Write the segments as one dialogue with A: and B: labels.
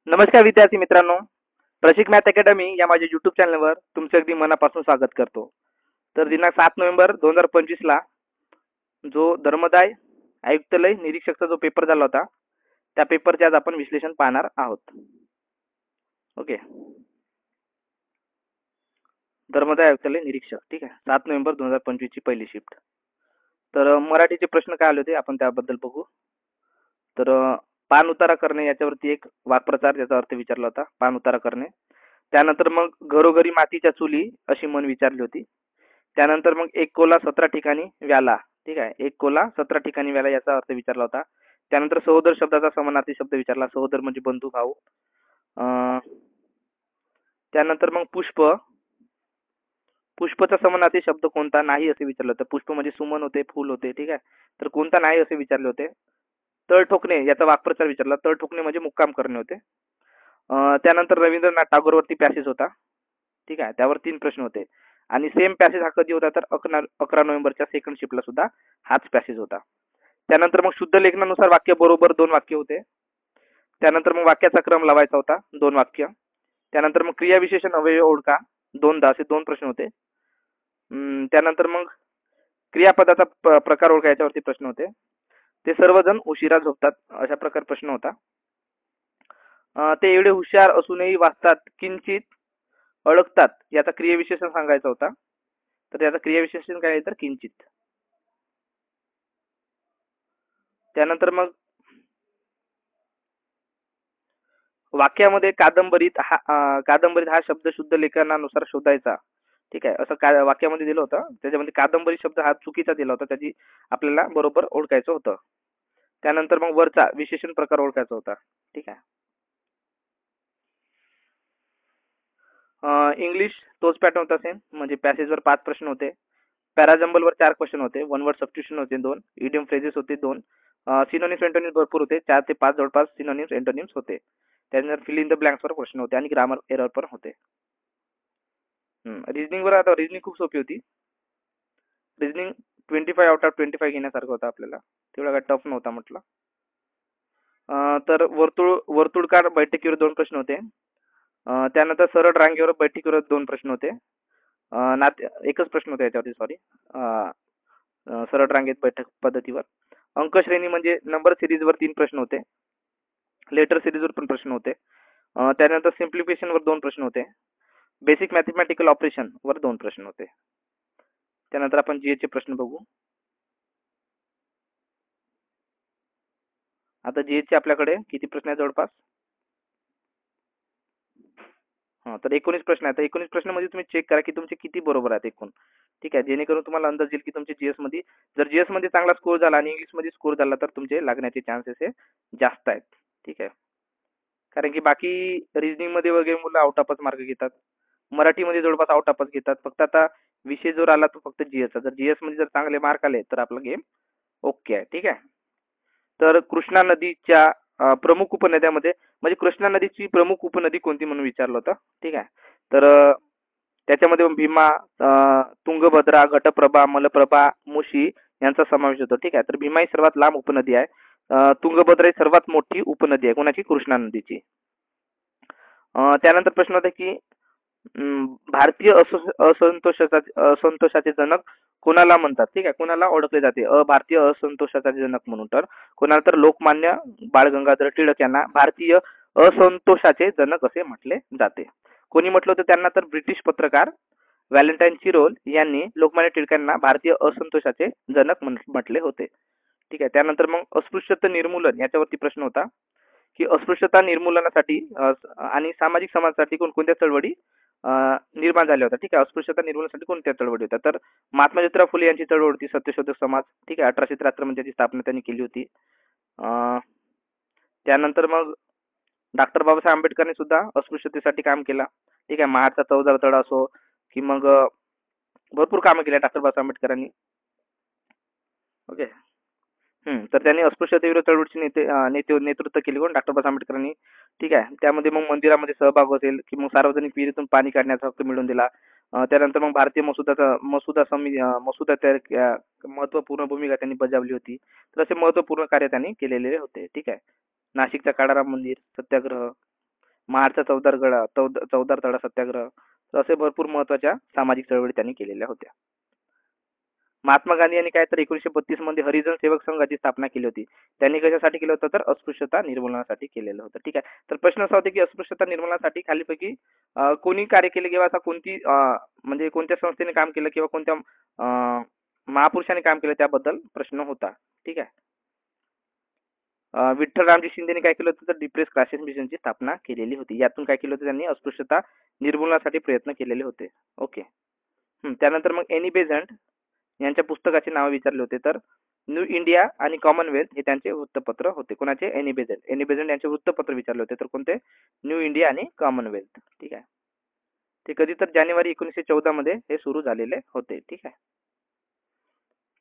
A: नमस्कार विद्यार्थी मित्रांनो, प्रशिक मॅथ अकॅडमी या माझ्या यूट्यूब चॅनलवर तुमचं अगदी मनापासून स्वागत करतो. तर दिनांक 7 नोव्हेंबर 2025 ला जो धर्मदाय आयुक्तालय निरीक्षकचा जो पेपर झाला होता, त्या पेपरचे आज आपण विश्लेषण पाहणार आहोत. ओके, धर्मदाय आयुक्तालय निरीक्षक. ठीक आहे, 7 नोव्हेंबर 2025 ची पहिली शिफ्ट. तर मराठीचे प्रश्न काय आले होते आपण त्याबद्दल बघू. तर पान उतारा करणे याच्यावरती एक वाक्प्रचार त्याचा अर्थ विचारला होता, पान उतारा करणे. त्यानंतर मग घरोघरी मातीच्या चुली अशी म्हण विचारली होती. त्यानंतर मग एक कोला 17 ठिकाणी व्याला. ठीक आहे, एक कोला 17 ठिकाणी व्याला याचा अर्थ विचारला होता. त्यानंतर सहोदर शब्दाचा समानार्थी शब्द विचारला, सहोदर म्हणजे बंधू भाऊ. त्यानंतर मग पुष्प, पुष्पचा समानार्थी शब्द कोणता नाही असे विचारले होते. पुष्प म्हणजे सुमन होते, फुल होते. ठीक आहे, तर कोणता नाही असे विचारले होते. तळ ठोकणे याचा वाक्प्रचार विचारला, तळ ठोकणे म्हणजे मुक्काम करणे होते. त्यानंतर रवींद्रनाथ टागोरवरती पॅसेज होता. ठीक आहे, त्यावर 3 प्रश्न होते आणि सेम पॅसेज हा कधी होता तर 11 नोव्हेंबरच्या सेकंड शिफ्टला सुद्धा हाच पॅसेज होता. त्यानंतर मग शुद्ध लेखनानुसार वाक्य बरोबर 2 वाक्य होते. त्यानंतर मग वाक्याचा क्रम लावायचा होता, 2 वाक्य. त्यानंतर मग क्रियाविशेषण अव्यय ओळखा, 2दा असे 2 प्रश्न होते. त्यानंतर मग क्रियापदाचा प्रकार ओळखा याच्यावरती प्रश्न होते. ते सर्वजण उशिरा झोपतात अशा प्रकार प्रश्न होता. ते एवढे हुशार असूनही वाचतात किंचित ओळखतात याचा क्रियाविशेषण सांगायचा होता. तर याचा क्रियाविशेषण काय आहे तर किंचित. त्यानंतर मग वाक्यामध्ये कादंबरीत हा शब्द शुद्ध लेखनानुसार शोधायचा. ठीक आहे, असं वाक्यामध्ये दिलं होतं. त्याच्यामध्ये कादंबरी शब्द हा चुकीचा दिला होता, त्याची आपल्याला बरोबर ओळखायचं होतं. त्यानंतर मग वरचा विशेषण प्रकार ओळखायचा होता. ठीक आहे, इंग्लिश तोच पॅटर्न होता सेम, म्हणजे पॅसेजवर 5 प्रश्न होते. पॅराजंबलवर 4 क्वेश्चन होते, वन वर्ड सबस्टिट्यूशन होते 2, इडियम फ्रेजेस होते 2, सिनोनिम्स एंटोनिम्स भरपूर होते, 4 ते 5 जवळपास सिनोनिम्स एंटोनिम्स होते. त्यानंतर फिल इन द ब्लँक्सवर प्रश्न होते आणि ग्रामर एरर पण होते. रिजनिंगवर आता रिजनिंग खूप सोपी होती. रिजनिंग 25 आउट ऑफ 25 घेण्यासारखं होतं आपल्याला, तेवढा काय टफ नव्हता म्हटलं. तर वर्तुळकार बैठकीवर 2 प्रश्न होते. त्यानंतर सरळ रांगेवर बैठकीवर 2 प्रश्न होते. एकच प्रश्न होता याच्यावरती, सॉरी. सरळ रांगेत बैठक पद्धतीवर. अंक श्रेणी म्हणजे नंबर सिरीजवर 3 प्रश्न होते. लेटर सिरीजवर पण प्रश्न होते. त्यानंतर सिम्प्लिफिकेशनवर 2 प्रश्न होते. बेसिक मॅथमॅटिकल ऑपरेशन वर 2 प्रश्न होते. त्यानंतर आपण जीएचे प्रश्न बघू. आता जीएचे आपल्याकडे किती प्रश्न आहेत जवळपास? तर 19 प्रश्न आहेत. 19 प्रश्नामध्ये तुम्ही चेक करा की तुमचे किती बरोबर आहेत एकूण. ठीक आहे, जेणेकरून तुम्हाला अंदाज येईल की तुमचे जीएस मध्ये जर जीएस मध्ये चांगला स्कोर झाला आणि इंग्लिश मध्ये स्कोर झाला तर तुमचे लागण्याचे चान्सेस हे जास्त आहेत. ठीक आहे, कारण की बाकी रिजनिंग मध्ये वगैरे मुलं आउट ऑफच मार्क घेतात, मराठीमध्ये जवळपास आउट ऑफच घेतात. फक्त आता विषय जर आला तो फक्त जीएसचा, जर जीएस मध्ये जर चांगले मार्क आले तर आपला गेम ओके आहे. ठीक आहे, तर कृष्णा नदीच्या प्रमुख उपनद्यामध्ये म्हणजे कृष्णा नदीची प्रमुख उपनदी कोणती म्हणून विचारलं होतं. ठीक आहे, तर त्याच्यामध्ये भीमा, तुंगभद्रा, घटप्रभा, मलप्रभा, मुशी यांचा समावेश होतो. ठीक आहे, तर भीमा ही सर्वात लांब उपनदी आहे. तुंगभद्रा ही सर्वात मोठी उपनदी आहे कोणाची? कृष्णा नदीची. त्यानंतर प्रश्न होता की भारतीय असंतोषाचे जनक कोणाला म्हणतात? ठीक आहे, कोणाला ओळखले जाते भारतीय असंतोषाचे जनक म्हणून? तर कोणाला तर लोकमान्य बाळ गंगाधर टिळक यांना भारतीय असंतोषाचे जनक असे म्हटले जाते. कोणी म्हटलं होतं त्यांना? तर ब्रिटिश पत्रकार व्हॅलेंटाईन चिरोल यांनी लोकमान्य टिळकांना भारतीय असंतोषाचे जनक म्हटले होते. ठीक आहे, त्यानंतर मग अस्पृश्यता निर्मूलन याच्यावरती प्रश्न होता की अस्पृश्यता निर्मूलनासाठी आणि सामाजिक समाजासाठी कोणकोणत्या चळवळी निर्माण झाल्या होत्या. ठीक आहे, अस्पृश्यता निर्मूलनासाठी कोणत्या चळवळी होत्या? तर महात्मा ज्योतिराव फुले यांची चळवळ होती सत्यशोधक समाज. ठीक आहे, 1873 मध्ये त्याची स्थापना त्यांनी केली होती. त्यानंतर मग डॉक्टर बाबासाहेब आंबेडकरांनी सुद्धा अस्पृश्यतेसाठी काम केलं. ठीक आहे, महाडचा 14 तळा असो की मग भरपूर कामं केल्या डॉक्टर बाबासाहेब आंबेडकरांनी. ओके, तर त्यांनी अस्पृश्यतेविरुद्ध चळवळीचे नेतृत्व केले कोण? डॉक्टर बाबासाहेब आंबेडकरांनी. ठीक आहे, त्यामध्ये मग मंदिरामध्ये सहभाग असेल की मग सार्वजनिक विहिरीतून पाणी काढण्याचा हक्क मिळवून दिला. त्यानंतर मग भारतीय मसुदा तयार महत्वपूर्ण भूमिका त्यांनी बजावली होती. तर असे महत्वपूर्ण कार्य त्यांनी केलेले होते. ठीक आहे, नाशिकचा काळाराम मंदिर सत्याग्रह. महाडचा चौदार तळा सत्याग्रह, तर असे भरपूर महत्वाच्या सामाजिक चळवळी त्यांनी केलेल्या होत्या. महात्मा गांधी यांनी काय तर 1932 मध्ये हरिजन सेवक संघाची स्थापना केली होती. त्यांनी कशासाठी केलं होतं तर अस्पृश्यता निर्मूलनासाठी केलेलं होतं. ठीक आहे. तर प्रश्न असा होता की अस्पृश्यता निर्मूलनासाठी खालीपैकी कोणी कार्य केले किंवा असा कोणती म्हणजे कोणत्या संस्थेने काम केलं किंवा कोणत्या महापुरुषाने काम केलं त्याबद्दल प्रश्न होता. ठीक आहे. विठ्ठलरामजी शिंदेने काय केलं होतं तर डिप्रेस क्लासेस मिशनची स्थापना केलेली होती. यातून काय केलं होतं त्यांनी अस्पृश्यता निर्मूलनासाठी प्रयत्न केलेले होते. ओके. त्यानंतर मग एनी बेझंट यांच्या पुस्तकाचे नाव विचारले होते तर न्यू इंडिया आणि कॉमनवेल्थ हे त्यांचे वृत्तपत्र होते. कोणाचे? एनी बेझंट यांचे वृत्तपत्र विचारले होते तर कोणते? न्यू इंडिया आणि कॉमनवेल्थ. ठीक आहे. ते कधी तर जानेवारी 1914 मध्ये हे सुरू झालेले होते. ठीक आहे.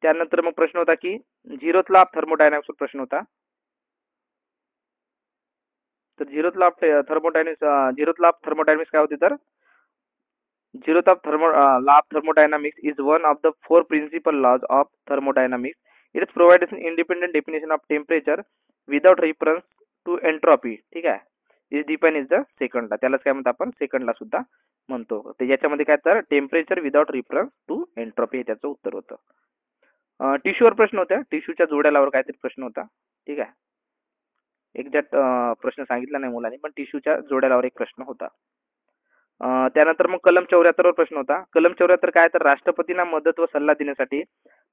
A: त्यानंतर मग प्रश्न होता की झिरोथ लॉ ऑफ थर्मोडायनामिक्स प्रश्न होता. तर झिरोथ लॉ ऑफ थर्मोडायनामिक्स काय होते तर Zeroth of law of thermodynamics is one of the four principal laws of thermodynamics. It provides an independent definition of temperature without reference to entropy. ठीक आहे. Is defined is the second law. त्यालाच काय म्हणतो आपण? Second ला सुद्धा म्हणतो. तर याच्यामध्ये काय तर temperature without reference to entropy हे त्याचं उत्तर होतं. टिश्यूवर प्रश्न होता. टिश्यूच्या जोड्यालावर काहीतरी प्रश्न होता. ठीक आहे. एक्झॅक्ट प्रश्न सांगितला नाही मुलांनी पण टिश्यूच्या जोड्यालावर एक प्रश्न होता. त्यानंतर मग कलम 74 वर प्रश्न होता. कलम 74 काय तर राष्ट्रपतींना मदत व सल्ला देण्यासाठी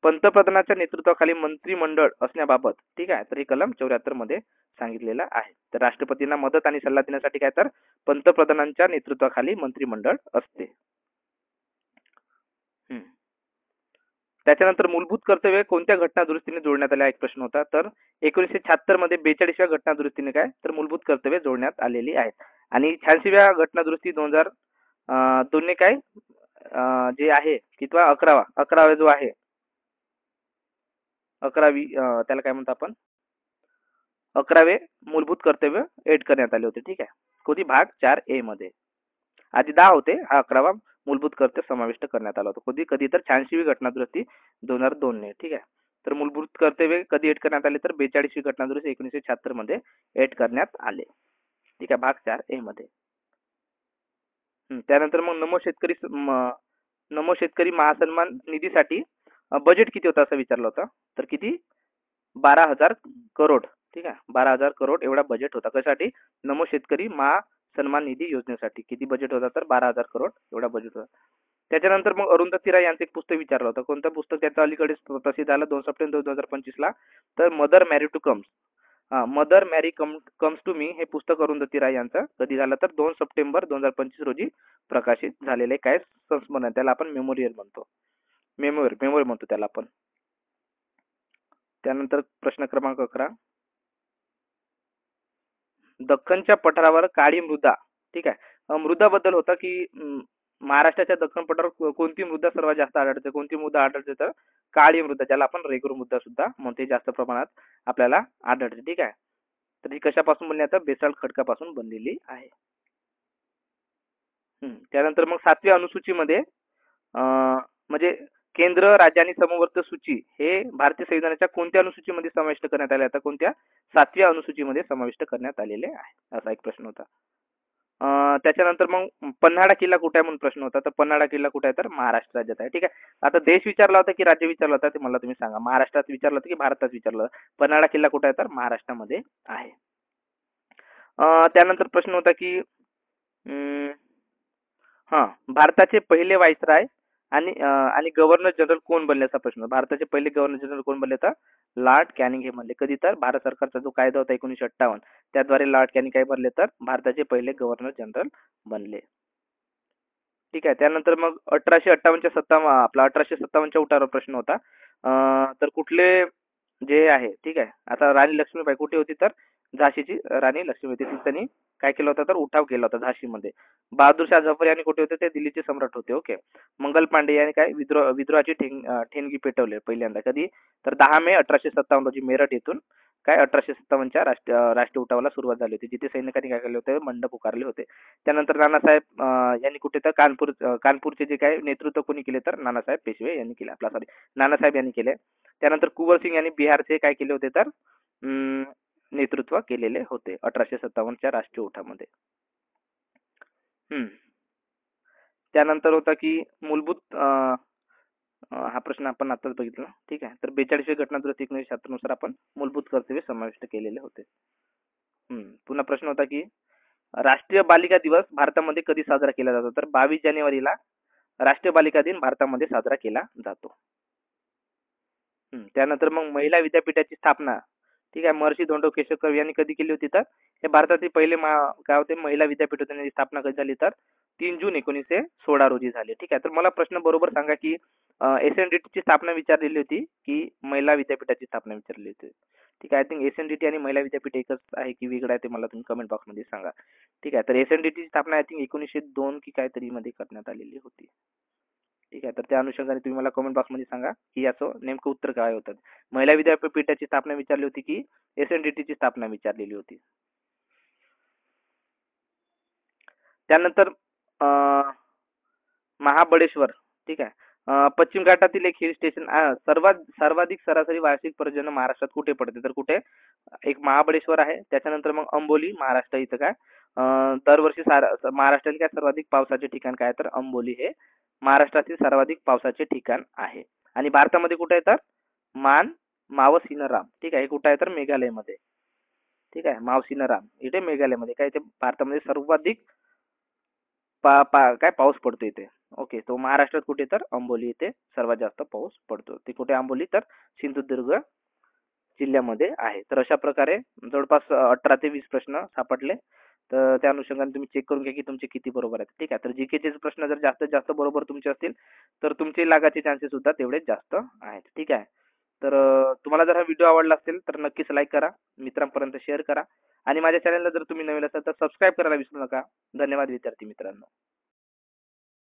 A: पंतप्रधानाच्या नेतृत्वाखाली मंत्रिमंडळ असण्याबाबत. ठीक आहे. तर हे कलम 74 मध्ये सांगितलेलं आहे. तर राष्ट्रपतींना मदत आणि सल्ला देण्यासाठी काय तर पंतप्रधानांच्या नेतृत्वाखाली मंत्रिमंडळ असते. त्याच्यानंतर मूलभूत कर्तव्य कोणत्या घटना दुरुस्तीने जोडण्यात आले एक प्रश्न होता. तर 1976 मध्ये 42व्या घटना दुरुस्तीने काय तर मूलभूत कर्तव्य जोडण्यात आलेली आहेत. आणि 86व्या घटना दुरुस्ती 2002 ने काय जे आहे किंवा 11वा जो आहे 11वी त्याला काय म्हणतो आपण 11वे मूलभूत कर्तव्य एड करण्यात आले होते. ठीक आहे. कोणती भाग 4A मध्ये. आधी 10 होते. हा 11वा मूलभूत कर्तव्य समाविष्ट करण्यात आला होता. कधी तर 86वी घटना दुरुस्ती 2002 ने. ठीक आहे. तर मूलभूत कर्तव्य कधी एड करण्यात आले तर 42वी घटना दुरुस्ती 1976 मध्ये एड करण्यात आले. ठीक आहे. भाग 4A मध्ये. त्यानंतर मग नमो शेतकरी महासन्मान निधीसाठी बजेट किती होता असं विचारलं होतं. तर किती? 12,000 करोड. ठीक आहे. 12,000 करोड एवढा बजेट होता. कशासाठी? नमो शेतकरी महासन्मान निधी योजनेसाठी. किती बजेट होता तर 12,000 करोड एवढा बजेट होता. त्याच्यानंतर मग अरुंधती राय यांचं एक पुस्तक विचारलं होतं. कोणतं पुस्तक त्याचं अलीकडेच प्रसिद्ध झालं 2 सप्टेंबर 2025 ला. तर मदर मॅरी टू कम्स. मदर मॅरी कम्स टू मी हे पुस्तक अरुंधती राय यांचं कधी झालं तर 2 सप्टेंबर 2025 रोजी प्रकाशित झालेले काय संस्मरण त्याला आपण मेमोरियल म्हणतो. मेमोरी म्हणतो त्याला आपण. त्यानंतर प्रश्न क्रमांक 11 दख्खनच्या पठारावर काळी मृदा. ठीक आहे. मृदाबद्दल होता की महाराष्ट्राच्या दख्खन पठारावर कोणती मृदा सर्वात जास्त आढळते. कोणती मृदा आढळते तर काळी मृदा ज्याला आपण रेगूर मृदा सुद्धा म्हणते जास्त प्रमाणात आपल्याला आढळते. ठीक आहे. तर ही कशापासून बनली आता बेसाल्ट खडकापासून बनलेली आहे. त्यानंतर मग 7व्या अनुसूचीमध्ये म्हणजे केंद्र राज्य आणि समवर्त सूची हे भारतीय संविधानाच्या कोणत्या अनुसूचीमध्ये समाविष्ट करण्यात आले आता कोणत्या 7व्या अनुसूचीमध्ये समाविष्ट करण्यात आलेले आहे असा एक प्रश्न होता. त्याच्यानंतर मग पन्हाळा किल्ला कुठे आहे म्हणून प्रश्न होता. तर पन्हाळा किल्ला कुठे आहे तर महाराष्ट्र राज्यात आहे. ठीक आहे. आता देश विचारला होता की राज्य विचारला होता ते मला तुम्ही सांगा. महाराष्ट्रात विचारलं होतं की भारतात विचारलं होतं. पन्हाळा किल्ला कुठे आहे तर महाराष्ट्रामध्ये आहे. त्यानंतर प्रश्न होता की भारताचे पहिले व्हाईसराय आणि गव्हर्नर जनरल कोण बनले असा प्रश्न. भारताचे पहिले गव्हर्नर जनरल कोण बनले तर लॉर्ड कॅनिंग हे बनले. कधी तर भारत सरकारचा जो कायदा होता 1958 त्याद्वारे लॉर्ड कॅनिंग काय बनले तर भारताचे पहिले गव्हर्नर जनरल बनले. ठीक आहे. त्यानंतर मग 1857च्या उठावावर प्रश्न होता. तर कुठले जे आहे ठीक आहे. आता राणी लक्ष्मीबाई कुठे होती तर झाशीची राणी लक्ष्मी होती. त्यांनी काय केलं होतं तर उठाव केला होता झाशीमध्ये. बहादूर शाह जफर यांनी कुठे होते ते दिल्लीचे सम्राट होते. ओके. मंगल पांडे यांनी काय विद्रोहाची ठेणगी पेटवले पहिल्यांदा. कधी तर 10 मे 1857 रोजी मेरठ येथून काय 1857च्या राष्ट्रीय उठावाला सुरुवात झाली होती. जिथे सैनिकांनी काय केले होते मंडप पुकारले होते. त्यानंतर नानासाहेब यांनी कुठे तर कानपूरचे जे काय नेतृत्व कोणी केले तर नानासाहेब पेशवे यांनी केले. नानासाहेब यांनी केले. त्यानंतर कुंवर सिंग यांनी बिहारचे काय केले होते तर नेतृत्व केलेले होते 1857च्या राष्ट्रीय उठावामध्ये. हम्म. त्यानंतर होता की मूलभूत हा प्रश्न आपण आताच बघितला. ठीक आहे. तर 42वी घटना दुरुस्ती 1976 नुसार आपण मूलभूत कर्तव्य समाविष्ट केलेले होते. पुन्हा प्रश्न होता की राष्ट्रीय बालिका दिवस भारतामध्ये कधी साजरा केला जातो? तर 22 जानेवारीला राष्ट्रीय बालिका दिन भारतामध्ये साजरा केला जातो. त्यानंतर मग महिला विद्यापीठाची स्थापना, ठीक आहे, महर्षी धोंडो केशव कर्वे यांनी कधी केली होती? तर हे भारतातील पहिले काय होते महिला विद्यापीठ होते, त्यांची स्थापना कधी झाली? तर 3 जून 1916 रोजी झाली. ठीक आहे. तर मला प्रश्न बरोबर सांगा की एसएनडीटीची स्थापना विचारलेली होती की महिला विद्यापीठाची स्थापना विचारली होती? ठीक आहे. आय थिंक एसएनडीटी आणि महिला विद्यापीठ एकच आहे की वेगळं आहे ते मला तुम्ही कमेंट बॉक्समध्ये सांगा. ठीक आहे. तर एसएनडीटीची स्थापना आय थिंक 1902 की काहीतरी मध्ये करण्यात आलेली होती. ठीक आहे. तर त्या अनुषंगाने तुम्ही मला कमेंट बॉक्समध्ये सांगा की याचं नेमकं उत्तर काय होतं. महिला विद्यापीठाची स्थापना विचारली होती की एसएनडीटीची स्थापना विचारलेली होती? त्यानंतर महाबळेश्वर, ठीक आहे. पश्चिम घाटातील एक हिल स्टेशन, सर्वाधिक सरासरी वार्षिक पर्जन्य महाराष्ट्रात कुठे पडते? तर कुठे? एक महाबळेश्वर आहे. त्याच्यानंतर मग अंबोली महाराष्ट्र इथं काय दरवर्षी महाराष्ट्रातील काय सर्वाधिक पावसाचे ठिकाण काय? तर अंबोली हे महाराष्ट्रातील सर्वाधिक पावसाचे ठिकाण आहे. आणि भारतामध्ये कुठे आहे? तर मावसिनराम, ठीक आहे. हे कुठे आहे? तर मेघालयमध्ये. ठीक आहे. मावसिनराम इथे मेघालयमध्ये काय ते भारतामध्ये सर्वाधिक काय पाऊस पडतो इथे. ओके. तो महाराष्ट्रात कुठे? तर अंबोली इथे सर्वात जास्त पाऊस पडतो. ते कुठे अंबोली? तर सिंधुदुर्ग जिल्ह्यामध्ये आहे. तर अशा प्रकारे जवळपास 18 ते 20 प्रश्न सापडले. तर त्या अनुषंगाने तुम्ही चेक करून घ्या की तुमचे किती बरोबर आहेत. ठीक आहे. तर जीकेचे प्रश्न जर जास्तीत जास्त बरोबर तुमचे असतील तर तुमचे लागायचे चान्सेस सुद्धा तेवढेच जास्त आहेत. ठीक आहे. तर तुम्हाला जर हा व्हिडिओ आवडला असेल तर नक्कीच लाईक करा, मित्रांपर्यंत शेअर करा आणि माझ्या चॅनलला जर तुम्ही नवीन असाल तर सबस्क्राईब करायला विसरू नका. धन्यवाद विद्यार्थी मित्रांनो.